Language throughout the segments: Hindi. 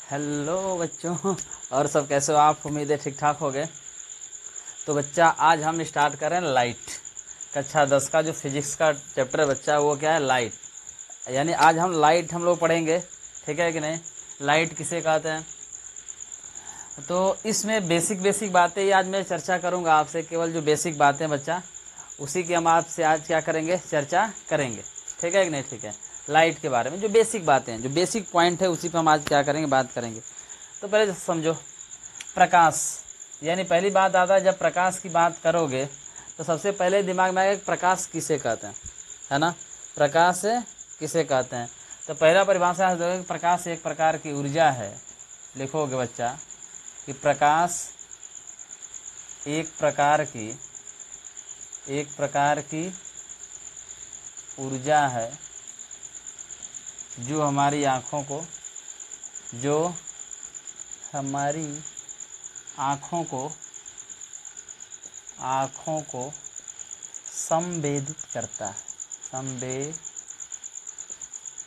हेलो बच्चों। और सब कैसे हो आप? उम्मीद है ठीक ठाक हो गए। तो बच्चा आज हम स्टार्ट करें लाइट। कक्षा 10 का जो फिजिक्स का चैप्टर है बच्चा, वो क्या है? लाइट। यानी आज हम लोग पढ़ेंगे। ठीक है कि नहीं? लाइट किसे कहते हैं? तो इसमें बेसिक बेसिक बातें ही आज मैं चर्चा करूंगा आपसे। केवल जो बेसिक बातें बच्चा, उसी की हम आपसे आज क्या करेंगे? चर्चा करेंगे। ठीक है कि नहीं? ठीक है। लाइट के बारे में जो बेसिक बातें हैं, जो बेसिक पॉइंट है, उसी पर हम आज क्या करेंगे? बात करेंगे। तो पहले समझो, प्रकाश। यानी पहली बात आता है, जब प्रकाश की बात करोगे तो सबसे पहले दिमाग में आएगा प्रकाश किसे कहते हैं, है ना? प्रकाश किसे कहते हैं? तो पहला परिभाषा दोगे, प्रकाश एक प्रकार की ऊर्जा है। लिखोगे बच्चा कि प्रकाश एक प्रकार की ऊर्जा है जो हमारी आँखों को संवेदित करता है।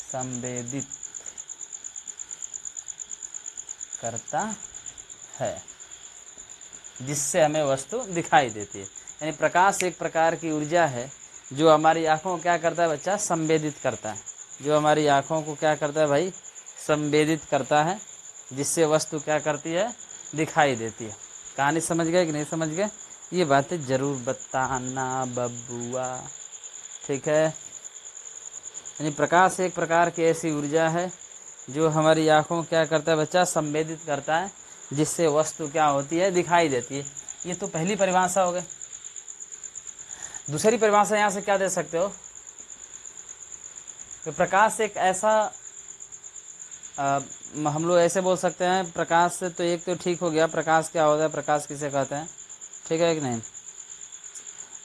संवेदित करता है, जिससे हमें वस्तु दिखाई देती है। यानी प्रकाश एक प्रकार की ऊर्जा है जो हमारी आँखों को क्या करता है बच्चा? संवेदित करता है। जो हमारी आँखों को क्या करता है भाई? संवेदित करता है, जिससे वस्तु क्या करती है? दिखाई देती है। कहानी समझ गए कि नहीं समझ गए? ये बातें ज़रूर बताना बबुआ। ठीक है। यानी प्रकाश एक प्रकार की ऐसी ऊर्जा है जो हमारी आँखों को क्या करता है बच्चा? संवेदित करता है, जिससे वस्तु क्या होती है? दिखाई देती है। ये तो पहली परिभाषा हो गई। दूसरी परिभाषा यहाँ से क्या दे सकते हो कि प्रकाश एक ऐसा हम लोग ऐसे बोल सकते हैं, प्रकाश से तो एक तो ठीक हो गया, प्रकाश क्या होता है, प्रकाश किसे कहते हैं? ठीक है कि नहीं?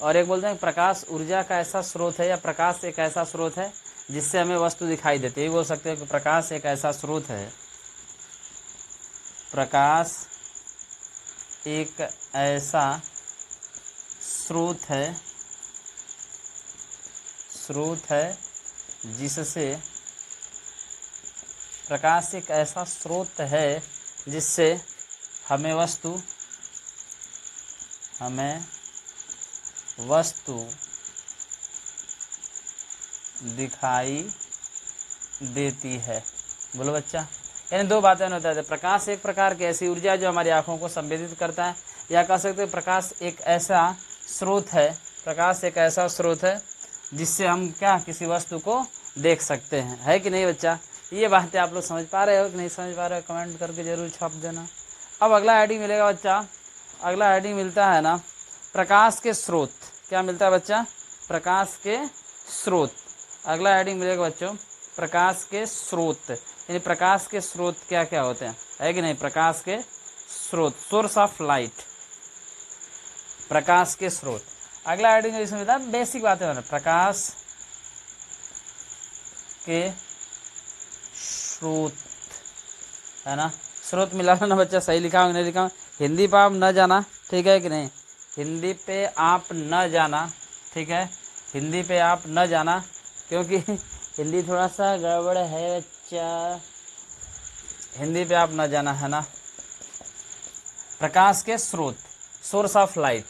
और एक बोलते हैं प्रकाश ऊर्जा का ऐसा स्रोत है, या प्रकाश एक ऐसा स्रोत है जिससे हमें वस्तु दिखाई देती है। ये बोल सकते हो कि प्रकाश एक ऐसा स्रोत है, प्रकाश एक ऐसा स्रोत है जिससे प्रकाश एक ऐसा स्रोत है जिससे हमें वस्तु दिखाई देती है। बोलो बच्चा। यानी दो बातें होता है, प्रकाश एक प्रकार की ऐसी ऊर्जा जो हमारी आँखों को संवेदित करता है, या कह सकते हैं प्रकाश एक ऐसा स्रोत है जिससे हम क्या किसी वस्तु को देख सकते हैं। है कि नहीं बच्चा? ये बातें आप लोग समझ पा रहे हो कि नहीं समझ पा रहे हो? कमेंट करके जरूर छाप देना। अब अगला हेडिंग मिलेगा बच्चा। अगला हेडिंग मिलता है ना, प्रकाश के स्रोत। क्या मिलता है बच्चा? प्रकाश के स्रोत। अगला हेडिंग मिलेगा बच्चों, प्रकाश के स्रोत। यानी प्रकाश के स्रोत क्या क्या होते हैं, है कि नहीं? प्रकाश के स्रोत, सोर्स ऑफ लाइट, प्रकाश के स्रोत। अगला हेडिंग इसमें मिलता है बेसिक बातें होना, प्रकाश के स्रोत, है ना? स्रोत मिला ना बच्चा? सही लिखा हो नहीं लिखा हो? हिंदी पे आप न जाना, ठीक है कि नहीं? हिंदी पे आप न जाना, ठीक है? हिंदी पे आप न जाना, क्योंकि हिंदी थोड़ा सा गड़बड़ है बच्चा। हिंदी पे आप न जाना, है ना? प्रकाश के स्रोत, सोर्स ऑफ लाइट,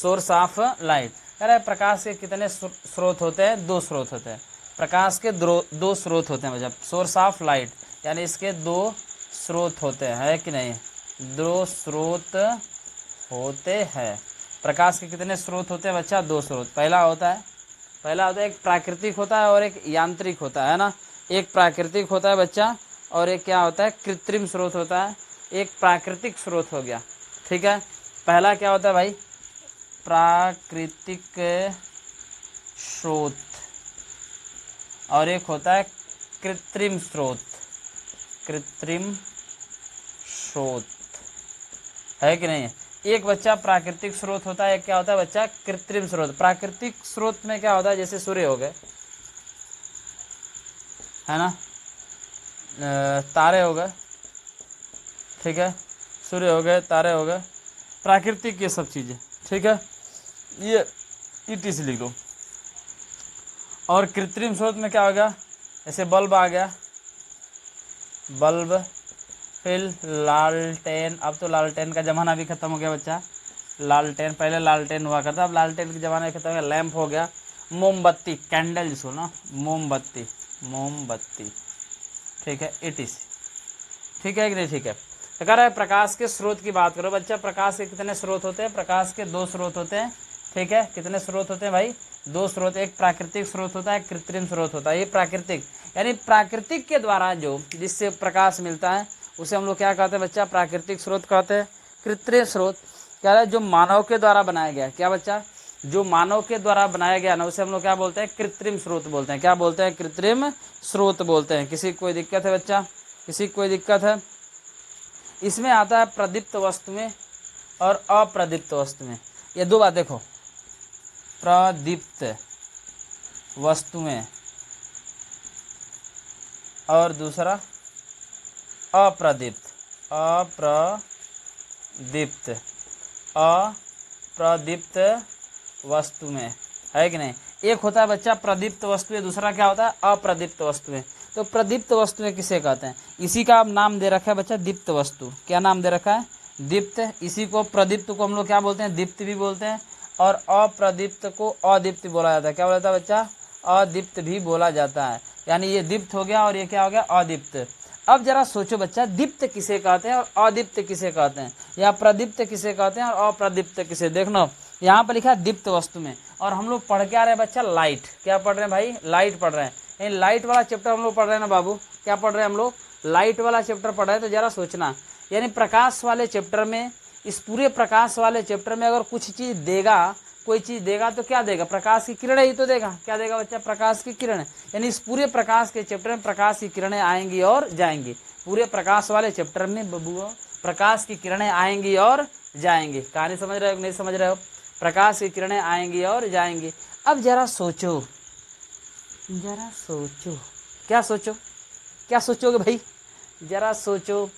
कह रहे प्रकाश के कितने स्रोत होते हैं? दो स्रोत होते हैं। प्रकाश के दो स्रोत होते हैं मतलब सोर्स ऑफ लाइट, यानी इसके दो स्रोत होते हैं, है कि नहीं? दो स्रोत होते हैं। प्रकाश के कितने स्रोत होते हैं बच्चा? दो स्रोत। पहला होता है एक प्राकृतिक होता है और एक यांत्रिक होता है ना? एक प्राकृतिक होता है बच्चा, और एक क्या होता है? कृत्रिम स्रोत होता है। एक प्राकृतिक स्रोत हो गया, ठीक है? पहला क्या होता है भाई? प्राकृतिक स्रोत, और एक होता है कृत्रिम स्रोत। है कि नहीं? एक बच्चा प्राकृतिक स्रोत होता है, एक क्या होता है बच्चा? कृत्रिम स्रोत। प्राकृतिक स्रोत में क्या होता है? जैसे सूर्य हो गए, है ना? तारे हो गए, ठीक है? सूर्य हो गए, तारे हो गए, प्राकृतिक ये सब चीज़ें, ठीक है? ये ईटी से लिख लो। और कृत्रिम स्रोत में क्या हो गया? जैसे बल्ब आ गया, बल्ब फिर लालटेन, अब तो लालटेन का ज़माना भी ख़त्म हो गया बच्चा। लालटेन, पहले लालटेन हुआ करता, अब लालटेन के ज़माने खत्म हो गया। लैंप हो गया, मोमबत्ती, कैंडल जिसको ना, मोमबत्ती, मोमबत्ती, ठीक है, ETC, ठीक है कि नहीं, ठीक है। तो कह रहा है प्रकाश के स्रोत की बात करो बच्चा। प्रकाश के कितने स्रोत होते हैं? प्रकाश के दो स्रोत होते हैं, ठीक है। कितने स्रोत होते हैं भाई? दो स्रोत, एक प्राकृतिक स्रोत होता है, कृत्रिम स्रोत होता है। ये प्राकृतिक यानी प्राकृतिक के द्वारा जो जिससे प्रकाश मिलता है उसे हम लोग क्या कहते हैं बच्चा? प्राकृतिक स्रोत कहते हैं। कृत्रिम स्रोत क्या है? जो मानव के द्वारा बनाया गया, क्या बच्चा? जो मानव के द्वारा बनाया गया ना, उसे हम लोग क्या बोलते हैं? कृत्रिम स्रोत बोलते हैं। क्या बोलते हैं? कृत्रिम स्रोत बोलते हैं। किसी को कोई दिक्कत है बच्चा? किसी को कोई दिक्कत है? इसमें आता है प्रदीप्त वस्तु में और अप्रदीप्त वस्तु में। ये दो बात देखो, प्रदीप्त वस्तु में और दूसरा अप्रदीप्त, अप्रदीप्त, अप्रदीप्त वस्तु में, है कि नहीं? एक होता है बच्चा प्रदीप्त वस्तु में, दूसरा क्या होता है? अप्रदीप्त वस्तु में। तो प्रदीप्त वस्तुएं किसे कहते हैं? इसी का नाम दे रखा है बच्चा दीप्त वस्तु। क्या नाम दे रखा है? दीप्त। इसी को प्रदीप्त को हम लोग क्या बोलते हैं? दीप्त भी बोलते हैं। और अप्रदीप्त को अदीप्त बोला जाता है। क्या बोला जाता है बच्चा? अदीप्त भी बोला जाता है। यानी ये दीप्त हो गया और ये क्या हो गया? अदीप्त। अब जरा सोचो बच्चा, दीप्त किसे कहते हैं और अदीप्त किसे कहते हैं, या प्रदीप्त किसे कहते हैं और अप्रदीप्त किसे? देखना यहाँ पर लिखा है दीप्त वस्तु में, और हम लोग पढ़ के आ रहे हैं बच्चा लाइट। क्या पढ़ रहे हैं भाई? लाइट पढ़ रहे हैं। ये लाइट वाला चैप्टर हम लोग पढ़ रहे हैं ना बाबू। क्या पढ़ रहे हैं हम लोग? लाइट वाला चैप्टर पढ़ रहे हैं। तो जरा सोचना, यानी प्रकाश वाले चैप्टर में, इस पूरे प्रकाश वाले चैप्टर में अगर कुछ चीज़ देगा, कोई चीज़ देगा तो क्या देगा? प्रकाश की किरणें ही तो देगा। क्या देगा बच्चा? प्रकाश की किरणें। यानी इस पूरे प्रकाश के चैप्टर में प्रकाश की किरणें आएंगी और जाएंगी। पूरे प्रकाश वाले चैप्टर में बबुआ प्रकाश की किरणें आएंगी और जाएंगी। कहानी समझ रहे हो नहीं समझ रहे हो? प्रकाश की किरणें आएंगी और जाएंगी। अब जरा सोचो, जरा सोचो, क्या सोचो? क्या सोचोगे भाई? जरा सोचो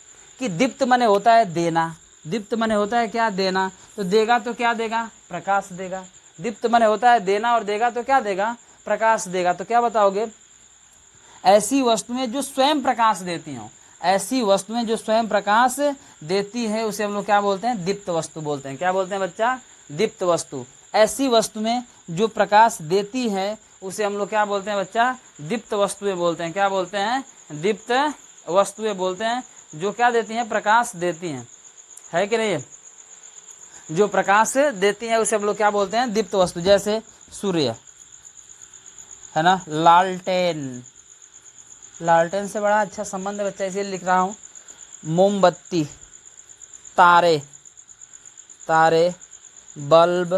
कि दीप्त मने होता है देना। दीप्त मने होता है क्या? देना। तो देगा तो क्या देगा? प्रकाश देगा। दीप्त मने होता है देना और देगा तो क्या देगा? प्रकाश देगा। तो क्या बताओगे? ऐसी वस्तुएं जो स्वयं प्रकाश देती हों, ऐसी वस्तुएं जो स्वयं प्रकाश देती है उसे हम लोग क्या बोलते हैं? दीप्त वस्तु बोलते हैं। क्या बोलते हैं बच्चा? दीप्त वस्तु। ऐसी वस्तुएं जो प्रकाश देती है उसे हम लोग क्या बोलते हैं बच्चा? दीप्त वस्तुएं बोलते हैं। क्या बोलते हैं? दीप्त वस्तुएं बोलते हैं। जो क्या देती हैं? प्रकाश देती हैं, है कि नहीं? जो प्रकाश देती हैं उसे हम लोग क्या बोलते हैं? दीप्त वस्तु। जैसे सूर्य है ना, लालटेन, लालटेन से बड़ा अच्छा संबंध है बच्चा, इसीलिए लिख रहा हूँ। मोमबत्ती, तारे, तारे, बल्ब,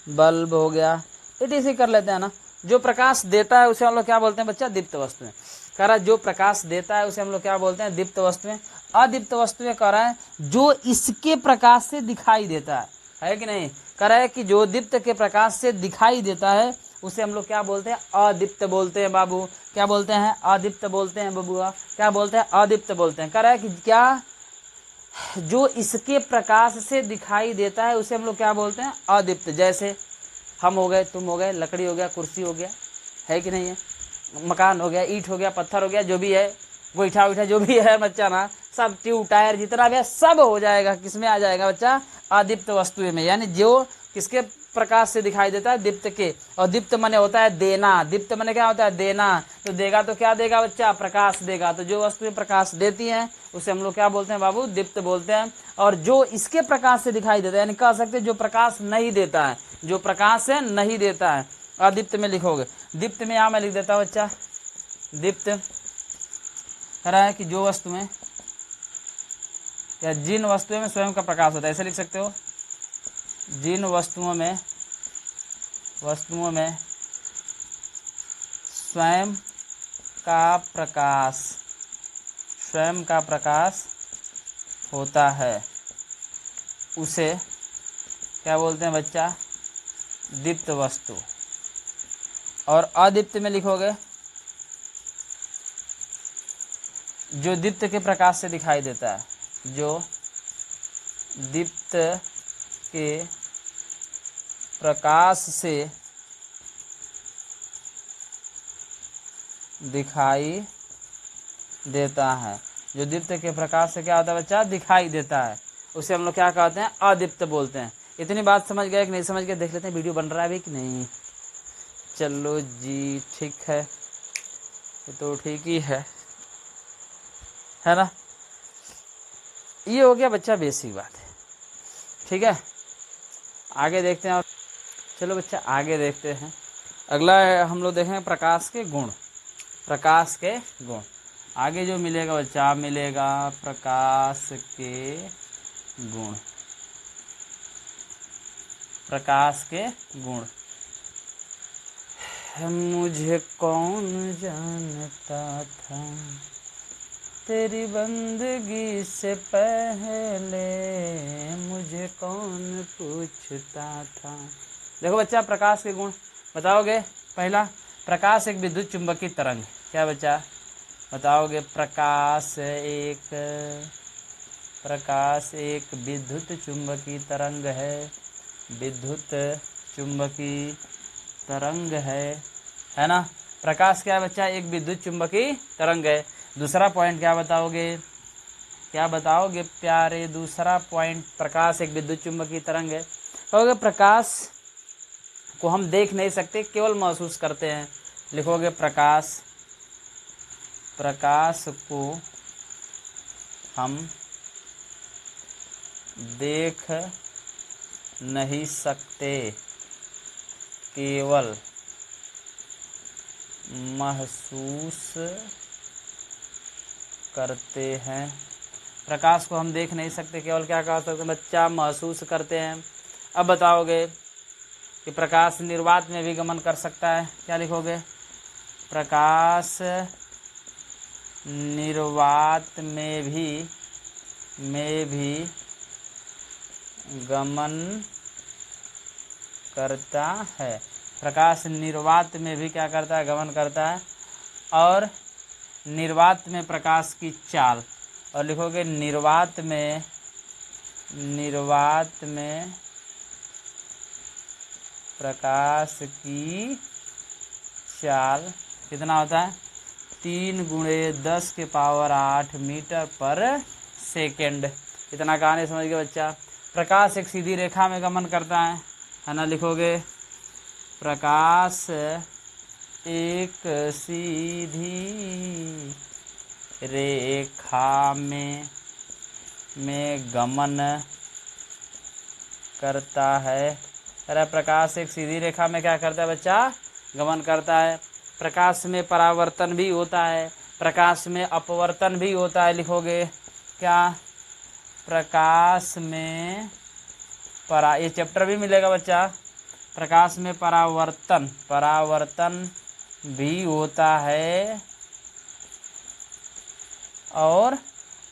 बल्ब हो गया, ETC कर लेते हैं ना। जो प्रकाश देता है उसे हम लोग क्या बोलते हैं बच्चा? दीप्त वस्तुएं। कह रहा है जो प्रकाश देता है उसे हम लोग क्या बोलते हैं? दीप्त वस्तुएं। अदीप्त वस्तुएं कह रहा है जो इसके प्रकाश से दिखाई देता है कि नहीं? कह रहा है कि जो दीप्त के प्रकाश से दिखाई देता है उसे हम लोग क्या बोलते हैं? अदीप्त बोलते हैं बाबू। क्या बोलते हैं? अदीप्त बोलते हैं बबुआ। क्या बोलते हैं? अदीप्त बोलते हैं। कह रहा है कि क्या? जो इसके प्रकाश से दिखाई देता है उसे हम लोग क्या बोलते हैं? अदीप्त। जैसे हम हो गए, तुम हो गए, लकड़ी हो गया, कुर्सी हो गया, है कि नहीं है? मकान हो गया, ईंट हो गया, पत्थर हो गया, जो भी है, गोईठा उठा जो भी है बच्चा ना, सब ट्यूब टायर जितना भी है सब हो जाएगा। किसमें आ जाएगा बच्चा? अदीप्त वस्तुएं में। यानी जो किसके प्रकाश से दिखाई देता है? दीप्त के। और दीप्त मने होता है देना। दीप्त मने क्या होता है? देना। तो देगा तो क्या देगा बच्चा? प्रकाश देगा। तो जो वस्तुएं प्रकाश देती हैं उसे हम लोग क्या बोलते हैं बाबू? दीप्त बोलते हैं। और जो इसके प्रकाश से दिखाई देता है, यानी कह सकते हैं जो प्रकाश नहीं देता है, जो प्रकाश से नहीं देता है, अदीप्त में लिखोगे। दीप्त में यहाँ मैं लिख देता हूँ बच्चा, दीप्त कह रहा है कि जो वस्तुएं या जिन वस्तुओं में स्वयं का प्रकाश होता है, ऐसे लिख सकते हो। जिन वस्तुओं में स्वयं का प्रकाश, स्वयं का प्रकाश होता है उसे क्या बोलते हैं बच्चा? दीप्त वस्तु। और अदीप्त में लिखोगे जो दीप्त के प्रकाश से दिखाई देता है, जो दीप्त के प्रकाश से दिखाई देता है जो दीप्त के प्रकाश से क्या होता है बच्चा, दिखाई देता है, उसे हम लोग क्या कहते हैं, अदीप्त बोलते हैं। इतनी बात समझ गए कि नहीं समझ गए, देख लेते हैं वीडियो बन रहा है अभी कि नहीं। चलो जी ठीक है, ये तो ठीक ही है ना। ये हो गया बच्चा बेसिक बात है, ठीक है। आगे देखते हैं, और चलो बच्चा आगे देखते हैं। अगला हम लोग देखेंगे प्रकाश के गुण। प्रकाश के गुण आगे जो मिलेगा बच्चा, मिलेगा प्रकाश के गुण। प्रकाश के गुण। मुझे कौन जानता था तेरी बंदगी से पहले, मुझे कौन पूछता था। देखो बच्चा प्रकाश के गुण बताओगे। पहला, प्रकाश एक विद्युत चुंबकीय तरंग। क्या बच्चा बताओगे, प्रकाश एक विद्युत चुंबकीय तरंग है। विद्युत चुंबकीय तरंग है ना। प्रकाश क्या है बच्चा, एक विद्युत चुंबकीय तरंग है। दूसरा पॉइंट क्या बताओगे, क्या बताओगे प्यारे, दूसरा पॉइंट, प्रकाश एक विद्युत चुंबकीय तरंग है। कहोगे प्रकाश को हम देख नहीं सकते, केवल महसूस करते हैं। लिखोगे प्रकाश को हम देख नहीं सकते, केवल महसूस करते हैं। प्रकाश को हम देख नहीं सकते, केवल क्या कह सकते हैं बच्चा, महसूस करते हैं। अब बताओगे कि प्रकाश निर्वात में भी गमन कर सकता है। क्या लिखोगे, प्रकाश निर्वात में भी गमन करता है। प्रकाश निर्वात में भी क्या करता है, गमन करता है। और निर्वात में प्रकाश की चाल, और लिखोगे निर्वात में प्रकाश की चाल कितना होता है, 3 × 10⁸ मीटर पर सेकेंड। इतना कहानी समझ गए बच्चा। प्रकाश एक सीधी रेखा में गमन करता है ना। लिखोगे प्रकाश एक सीधी रेखा में गमन करता है। अरे प्रकाश एक सीधी रेखा में क्या करता है बच्चा, गमन करता है। प्रकाश में परावर्तन भी होता है, प्रकाश में अपवर्तन भी होता है। लिखोगे क्या, प्रकाश में ये चैप्टर भी मिलेगा बच्चा। प्रकाश में परावर्तन भी होता है और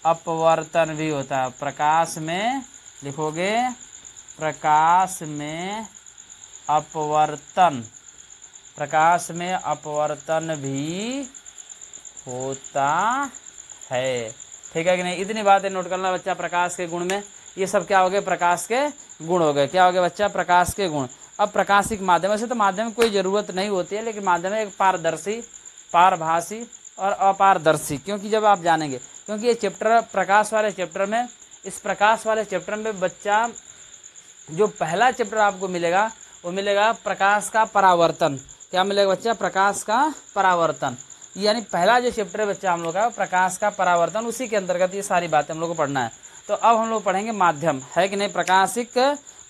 अपवर्तन भी होता है। प्रकाश में लिखोगे प्रकाश में अपवर्तन भी होता है। ठीक है कि नहीं। इतनी बातें नोट करना बच्चा प्रकाश के गुण में। ये सब क्या हो गए, प्रकाश के गुण हो गए। क्या हो गए बच्चा, प्रकाश के गुण। अब प्रकाशिक माध्यम, वैसे तो माध्यम की कोई ज़रूरत नहीं होती है, लेकिन माध्यम एक पारदर्शी, पारभासी और अपारदर्शी। क्योंकि जब आप जानेंगे, क्योंकि ये चैप्टर प्रकाश वाले चैप्टर में, इस प्रकाश वाले चैप्टर में बच्चा जो पहला चैप्टर आपको मिलेगा वो मिलेगा प्रकाश का परावर्तन। क्या मिलेगा बच्चा, प्रकाश का परावर्तन। यानी पहला जो चैप्टर है बच्चा हम लोग का प्रकाश का परावर्तन, उसी के अंतर्गत ये सारी बातें हम लोग को पढ़ना है। तो अब हम लोग पढ़ेंगे माध्यम, है कि नहीं।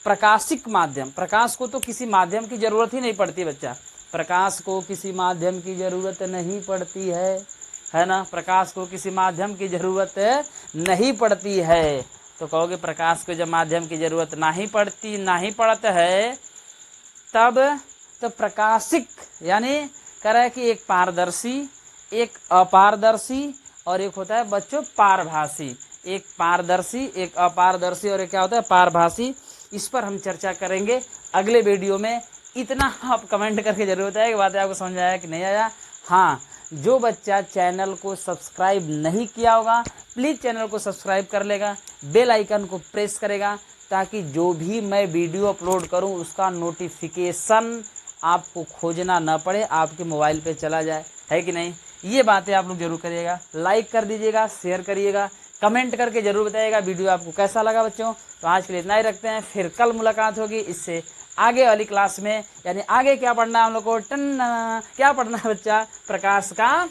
प्रकाशिक माध्यम। प्रकाश को तो किसी माध्यम की जरूरत ही नहीं पड़ती बच्चा, प्रकाश को किसी माध्यम की जरूरत नहीं पड़ती है ना। प्रकाश को किसी माध्यम की जरूरत नहीं पड़ती है। तो कहोगे प्रकाश को जब माध्यम की जरूरत नहीं पड़ता है, तब तो प्रकाशिक यानी कह रहा है कि एक पारदर्शी, एक अपारदर्शी और एक होता है बच्चों पारभासी। एक पारदर्शी, एक अपारदर्शी और एक क्या होता है, पारभासी। इस पर हम चर्चा करेंगे अगले वीडियो में। इतना आप कमेंट करके जरूर बताइए कि बातें आपको समझ आया कि नहीं आया। हाँ, जो बच्चा चैनल को सब्सक्राइब नहीं किया होगा प्लीज़ चैनल को सब्सक्राइब कर लेगा, बेल आइकन को प्रेस करेगा, ताकि जो भी मैं वीडियो अपलोड करूं उसका नोटिफिकेशन आपको खोजना ना पड़े, आपके मोबाइल पे चला जाए, है कि नहीं। ये बातें आप लोग जरूर करिएगा, लाइक कर दीजिएगा, शेयर करिएगा, कमेंट करके जरूर बताइएगा वीडियो आपको कैसा लगा बच्चों। तो आज के लिए इतना ही रखते हैं, फिर कल मुलाकात होगी इससे आगे वाली क्लास में। यानी आगे क्या पढ़ना है हम लोग को, क्या पढ़ना है बच्चा, प्रकाश का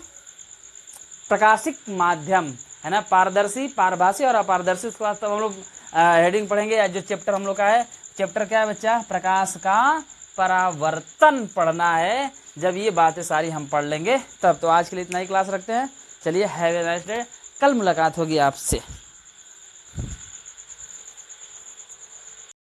प्रकाशिक माध्यम है ना, पारदर्शी, पारभासी और अपारदर्शी। उसके बाद तो हम लोग हेडिंग पढ़ेंगे, या जो चैप्टर हम लोग का है, चैप्टर क्या है बच्चा, प्रकाश का परावर्तन पढ़ना है। जब ये बातें सारी हम पढ़ लेंगे तब। तो आज के लिए इतना ही क्लास रखते हैं, चलिए हैव ए नाइस डे, कल मुलाकात होगी आपसे।